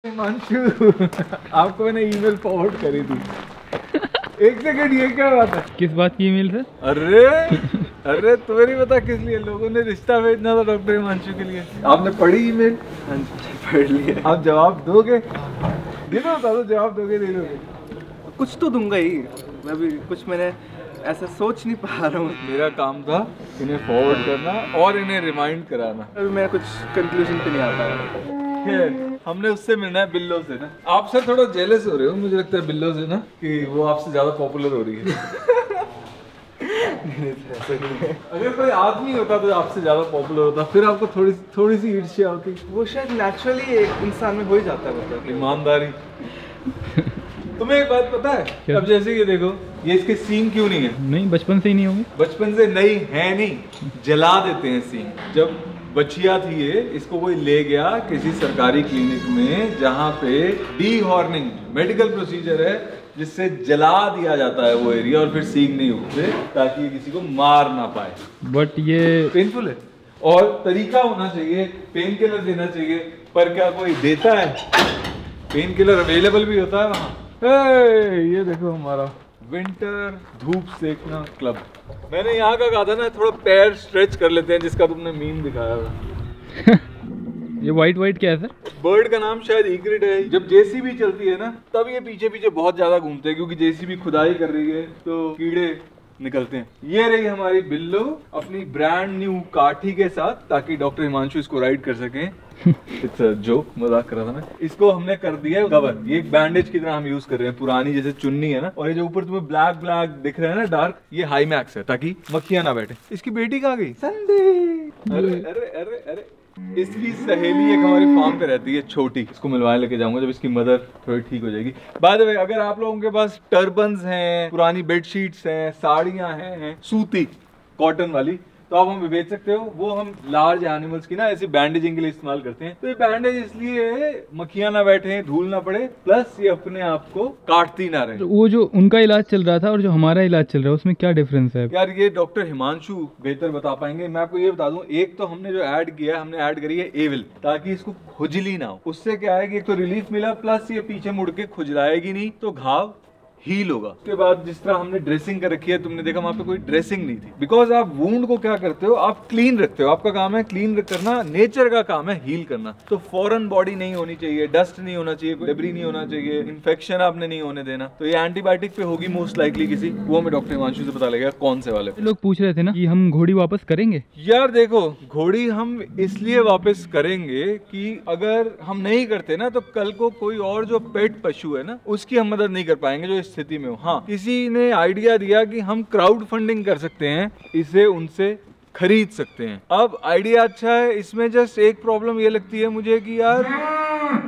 हिमांशु आपको मैंने email forward करी थी। एक सेकंड, ये क्या बात है? किस बात की ईमेल सर? अरे तुम्हें नहीं पता किस लिए लोगों ने रिश्ता भेजना था डॉक्टर हिमांशु के लिए? आपने पढ़ी ईमेल? हाँ पढ़ लिया। आप जवाब दोगे? बता दो, जवाब दोगे नहीं दोगे? कुछ तो दूंगा ही, मैं भी कुछ मैंने ऐसा सोच नहीं पा रहा हूँ। मेरा काम था इन्हें फॉरवर्ड करना और इन्हें रिमाइंड कराना। अभी मैं कुछ कंक्लूजन पे नहीं आ पाया। हमने उससे मिलना है, बिल्लो से ना। आप सर थोड़ा जेलस हो रहे हो मुझे लगता है बिल्लो से ना, कि वो आपसे ज्यादा पॉपुलर हो रही है। अगर कोई आदमी होता तो आपसे ज्यादा पॉपुलर होता, फिर आपको थोड़ी सी ईर्ष्या होती। वो शायद नेचुरली एक इंसान में हो ही जाता है, मतलब ईमानदारी। तुम्हें एक बात पता है? अब जैसे ये देखो, ये इसके सींग क्यों नहीं है? नहीं, बचपन से ही नहीं होंगे। बचपन से नहीं है, नहीं जला देते हैं सींग। जब बचिया थी ये, इसको कोई ले गया किसी सरकारी क्लिनिक में जहाँ पे डी हॉर्निंग मेडिकल प्रोसीजर है, जिससे जला दिया जाता है वो एरिया और फिर सींग नहीं उगते, ताकि ये किसी को मार ना पाए। बट ये पेनफुल है और तरीका होना चाहिए, पेन किलर देना चाहिए, पर क्या कोई देता है? पेन किलर अवेलेबल भी होता है वहाँ। ये देखो हमारा विंटर धूप सेकना क्लब। मैंने यहाँ का कहा था ना, थोड़ा पैर स्ट्रेच कर लेते हैं, जिसका तुमने मीम दिखाया था। ये वाइट क्या है सर? बर्ड का नाम शायद ईग्रिड है। जब जेसीबी चलती है ना, तब ये पीछे पीछे बहुत ज्यादा घूमते हैं, क्योंकि जेसीबी खुदाई कर रही है तो कीड़े निकलते हैं। ये रही हमारी बिल्लो अपनी ब्रांड न्यू काठी के साथ, ताकि डॉक्टर हिमांशु इसको राइड कर सकें। इट्स अ जोक, मजाक कर रहा था मैं। इसको हमने कर दिया है कवर। ये एक बैंडेज की तरह हम यूज कर रहे हैं, पुरानी जैसे चुन्नी है ना। और ये जो ऊपर तुम्हें ब्लैक दिख रहा है ना डार्क, ये हाई मैक्स है, ताकि मक्खियां ना बैठे। इसकी बेटी कहाँ गई? संडे। अरे इसकी सहेली एक हमारी फार्म पे रहती है, छोटी। इसको मिलवाने लेके जाऊंगा जब इसकी मदर थोड़ी ठीक हो जाएगी। बाय द वे, अगर आप लोगों के पास टर्बन्स हैं, पुरानी बेडशीट्स हैं, साड़ियां हैं सूती कॉटन वाली, तो आप हमें बेच सकते हो। वो हम लार्ज एनिमल्स की ना ऐसी बैंडेजिंग के लिए इस्तेमाल करते हैं। तो ये बैंडेज इसलिए मक्खियां ना बैठे, धूल ना पड़े, प्लस ये अपने आप को काटती ना रहे। तो वो जो उनका इलाज चल रहा था और जो हमारा इलाज चल रहा है, उसमें क्या डिफरेंस है? यार ये डॉक्टर हिमांशु बेहतर बता पाएंगे। मैं आपको ये बता दूं, एक तो हमने जो ऐड किया है, हमने ऐड करी है एविल, ताकि इसको खुजली ना हो। उससे क्या है कि एक तो रिलीफ मिला, प्लस ये पीछे मुड़ के खुजलाएगी नहीं, तो घाव हील होगा। उसके बाद जिस तरह हमने ड्रेसिंग कर रखी है, तुमने देखा वहां पे कोई ड्रेसिंग नहीं थी, बिकॉज आप वुंड को क्या करते हो, आप क्लीन रखते हो। आपका काम है क्लीन करना, नेचर का काम है हील करना। तो फॉरेन बॉडी नहीं होनी चाहिए, डस्ट नहीं होना चाहिए, डेब्री नहीं होना चाहिए, इन्फेक्शन आपने नहीं होने देना। तो ये एंटीबायोटिक पे होगी मोस्ट लाइकली किसी, वो हमें डॉक्टर हिमांशु से पता लगेगा कौन से वाले। लोग पूछ रहे थे ना कि हम घोड़ी वापस करेंगे। यार देखो, घोड़ी हम इसलिए वापस करेंगे कि अगर हम नहीं करते ना, तो कल को कोई और जो पेट पशु है ना, उसकी हम मदद नहीं कर पाएंगे जो इस स्थिति में हो। हाँ, किसी ने आइडिया दिया कि हम क्राउड फंडिंग कर सकते हैं, इसे उनसे खरीद सकते हैं। अब आइडिया अच्छा है, इसमें जस्ट एक प्रॉब्लम ये लगती है मुझे कि यार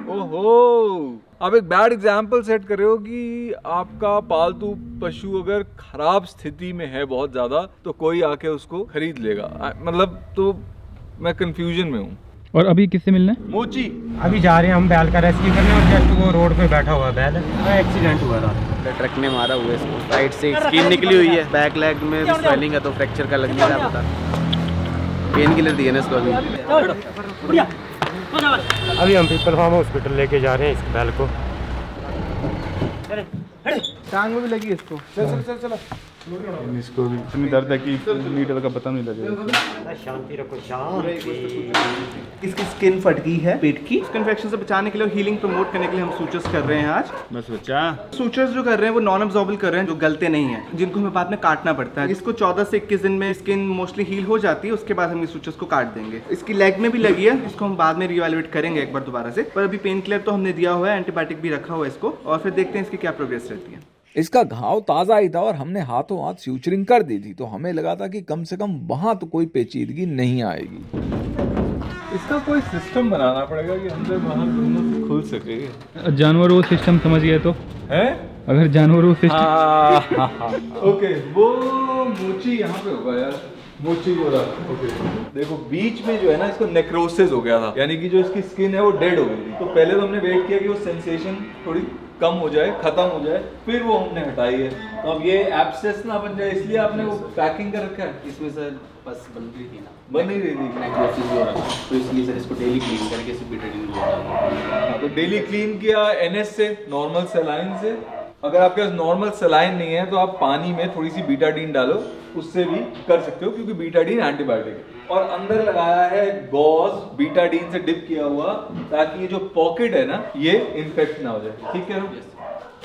ओहो, आप एक बैड एग्जाम्पल सेट कर रहे हो कि आपका पालतू पशु अगर खराब स्थिति में है बहुत ज्यादा, तो कोई आके उसको खरीद लेगा। मतलब तो मैं कंफ्यूजन में हूँ। और अभी किससे मिलना है? मोची। अभी जा रहे हैं हम बैल का रेस्क्यू करने, और जस्ट वो रोड पे बैठा हुआ बैल है। एक्सीडेंट हुआ था, ट्रक ने मारा हुआ है इसको, साइड से स्किन निकली हुई है, बैक लेग में स्वेलिंग है, तो फ्रैक्चर का लग नहीं रहा पता। पेन किलर दिए ना इसको अभी। अभी हम पीपल फार्म हॉस्पिटल लेके जा रहे हैं इस बैल को। टांग में भी लगी इसको। चल। इसको भी इतनी दर्द है कि नीडल का पता नहीं लगेगा। शांति रखो, शांत। इसकी स्किन फट गई है पेट की। इसको इन्फेक्शन से बचाने के लिए, हीलिंग प्रमोट करने के लिए हम सूचर्स कर रहे हैं आज। मैं सोचा सूचर्स जो कर रहे हैं वो नॉन अब्जॉर्बल कर रहे हैं, जो गलते नहीं है, जिनको हमें बाद में काटना पड़ता है। इसको 14 से 21 दिन में स्किन मोस्टली हील हो जाती है, उसके बाद हम इस सूचर्स को काट देंगे। इसकी लेग में भी लगी है, इसको हम बाद में रिवैल्यूएट करेंगे एक बार दोबारा से। पर अभी पेन किलर तो हमने दिया हुआ है, एंटीबायोटिक भी रखा हुआ है इसको, और फिर देखते हैं इसकी क्या प्रोग्रेस रहती है। इसका घाव ताज़ा ही था और हमने हाथों हाथ स्यूचरिंग कर दी थी, तो हमें लगा था कि कम से कम वहां तो कोई पेचीदगी नहीं आएगी। इसका कोई सिस्टम बनाना पड़ेगा कि अंदर बाहर दोनों खुल सके। जानवर वो सिस्टम समझ गए तो है? अगर जानवर वो सिस्टम। ओके, वो मोची यहाँ पे होगा यार। मोची गोरा। ओके। देखो बीच में जो है ना इसको नेक्रोसिस हो गया था, यानी कि जो इसकी स्किन है वो डेड हो गई थी। तो पहले तो हमने वेट किया कि वो सेंसेशन थोड़ी कम हो जाए, खत्म हो जाए, फिर वो हमने हटाई है। तो अब ये एब्सेस ना बन जाए इसलिए आपने वो पैकिंग कर रखा है। इसमें सर बस बन रही थी ना, बन नहीं रही थी, नेक्रोसिस हो रहा था, तो इसलिए सर इसको डेली क्लीन करके इसे बीटाडीन लगाना। तो डेली क्लीन किया NS से, नॉर्मल सलाइन से। अगर आपके पास नॉर्मल सलाइन नहीं है तो आप पानी में थोड़ी सी बीटाडीन डालो, उससे भी कर सकते हो क्योंकि बीटाडीन एंटीबायोटिक है। और अंदर लगाया है गॉज बीटाडीन से डिप किया हुआ, ताकि ये जो पॉकेट है ना ये इन्फेक्ट ना हो जाए। ठीक है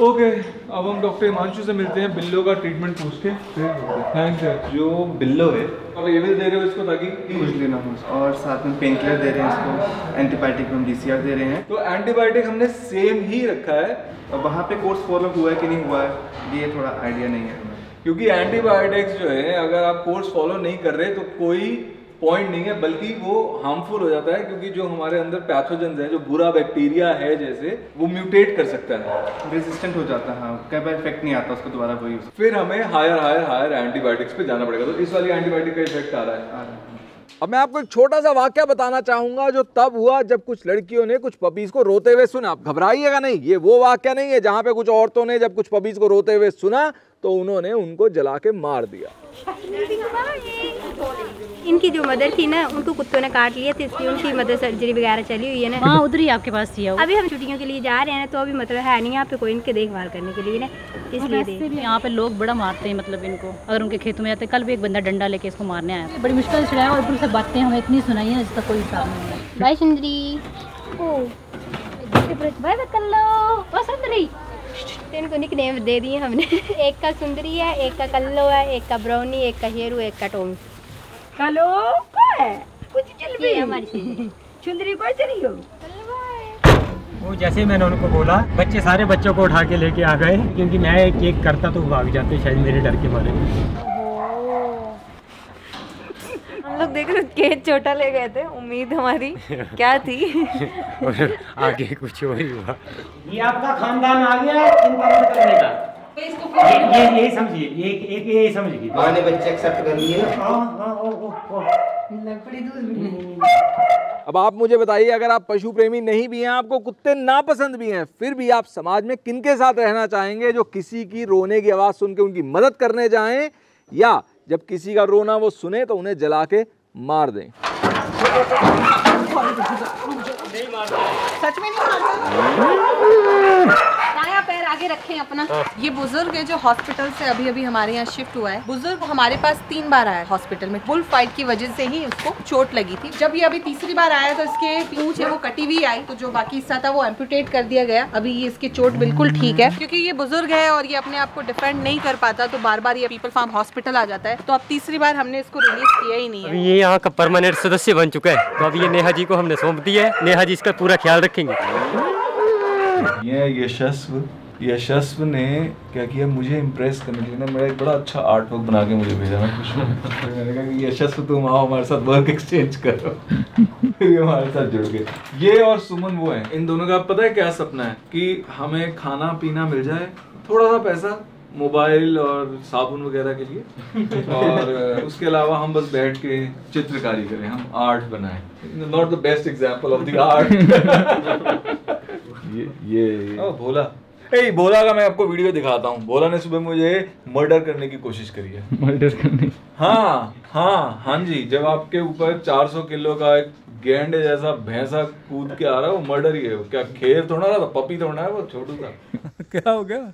ओके। अब हम डॉक्टर हिमांशु से मिलते हैं बिल्लो का ट्रीटमेंट पूछ के। Thanks sir. जो बिल्लो है अब ये भी दे रहे हो इसको ताकि यूजली ना हो, और साथ में पेन किलर दे रहे हैं इसको, एंटीबायोटिक हम DCR दे रहे हैं। तो एंटीबायोटिक हमने सेम ही रखा है। और वहाँ पे कोर्स फॉलो हुआ है कि नहीं हुआ है ये थोड़ा आइडिया नहीं है हमें, क्योंकि एंटीबायोटिक्स जो है अगर आप कोर्स फॉलो नहीं कर रहे तो कोई पॉइंट नहीं है, बल्कि वो हार्मफुल हो जाता है क्योंकि जो हमारे अंदर पैथोजेंस है, जो बुरा बैक्टीरिया है जैसे, वो म्यूटेट कर सकता है, रेजिस्टेंट हो जाता है। हाँ, कई बार इफेक्ट नहीं आता उसको दोबारा वो यूज, फिर हमें हायर एंटीबायोटिक्स पे जाना पड़ेगा। तो इस वाली एंटीबायोटिक का इफेक्ट आ रहा है। अब मैं आपको एक छोटा सा वाक्य बताना चाहूंगा जो तब हुआ जब कुछ लड़कियों ने कुछ पपीज को रोते हुए सुना। आप घबराइएगा नहीं, ये वो वाक्य नहीं है जहां पे कुछ औरतों ने जब कुछ पपीज को रोते हुए सुना तो उन्होंने उनको जला के मार दिया। इनकी जो मदर थी ना, उनको कुत्तों ने काट लिया था, इसलिए उनकी मदर सर्जरी वगैरह चली हुई है ना। हाँ, उधर ही आपके पास थी। अभी हम छुट्टियों के लिए जा रहे हैं ना, तो अभी मतलब है नहीं यहाँ पे कोई इनके देखभाल करने के लिए ना, इसलिए भी यहाँ पे लोग बड़ा मारते हैं, मतलब इनको अगर उनके खेतों में जाते। कल भी एक बंदा डंडा लेके इसको मारने आया, बड़ी मुश्किल से छुड़ाया और ऊपर से बातें हमें इतनी सुनाई है जिसका कोई हिसाब नहीं है। बाय सुंदरी, बाय कल्लो, सुंदरी। इनको निकनेम दे दिए हमने। एक का सुंदरी है, एक का कल्लो है, एक का ब्राउनी, एक का शेरू, एक का टोमी। कलो है कुछ चल ये हमारी सुंदरी को चली हो। वो जैसे मैंने उनको बोला, बच्चे सारे बच्चों को उठा के लेके आ गए, क्योंकि मैं एक एक करता तो भाग जाते शायद मेरे डर के मारे। हम लोग देख रहे केज छोटा ले गए थे, उम्मीद हमारी क्या थी और आगे कुछ और ही हुआ। ये आपका खानदान आ गया चिंता मत करने का, ये समझिए, ये समझिए। माँ ने बच्चे एक्सेप्ट कर लिए। अब आप मुझे बताइए, अगर आप पशु प्रेमी नहीं भी हैं, आपको कुत्ते नापसंद भी हैं, फिर भी आप समाज में किनके साथ रहना चाहेंगे? जो किसी की रोने की आवाज़ सुन के उनकी मदद करने जाएं, या जब किसी का रोना वो सुने तो उन्हें जला के मार दें? सच में नहीं दाया पैर आगे रखें अपना। ये बुजुर्ग है जो हॉस्पिटल से अभी अभी हमारे यहाँ शिफ्ट हुआ है। बुजुर्ग हमारे पास 3 बार आया हॉस्पिटल में। बुल फाइट की वजह से ही उसको चोट लगी थी। जब ये अभी तीसरी बार आया तो इसके पूंछ है वो कटी हुई आई, तो जो बाकी हिस्सा था वो एम्पुटेट कर दिया गया। अभी ये इसकी चोट बिल्कुल ठीक है, क्योंकि ये बुजुर्ग है और ये अपने आप को डिफेंड नहीं कर पाता, तो बार बार ये पीपल फार्म हॉस्पिटल आ जाता है। तो अब तीसरी बार हमने इसको रिलीज किया ही नहीं है। ये यहाँ का परमानेंट सदस्य बन चुका है, तो अब ये नेहा जी को हमने सौंप दिया है। नेहा जी इसका पूरा ख्याल रखेंगे। ये यशस्व ने क्या किया, मुझे इम्प्रेस करने के लिए ना मेरा एक बड़ा अच्छा आर्ट वर्क बना के मुझे भेजा। मैं खुश हूँ। मैंने कहा कि यशस्व तुम आओ हमारे साथ वर्क एक्सचेंज करो। फिर ये हमारे साथ जुड़ गए। ये और सुमन वो हैं। इन दोनों का पता है क्या सपना है कि हमें खाना पीना मिल जाए, थोड़ा सा पैसा, मोबाइल और साबुन वगैरह के लिए, और उसके अलावा हम बस बैठ के चित्रकारी करें, हम आर्ट बनाएं। Not the best example of the art. ये भोला, भोला का मैं आपको वीडियो दिखाता हूँ। भोला ने सुबह मुझे मर्डर करने की कोशिश करी है। मर्डर करने? हाँ जी, जब आपके ऊपर 400 किलो का एक गेंडे जैसा भैंसा कूद के आ रहा है, वो मर्डर ही है। क्या खेर थोड़ा रहा था, पपी थोड़ा है, वो छोटू था। क्या हो गया?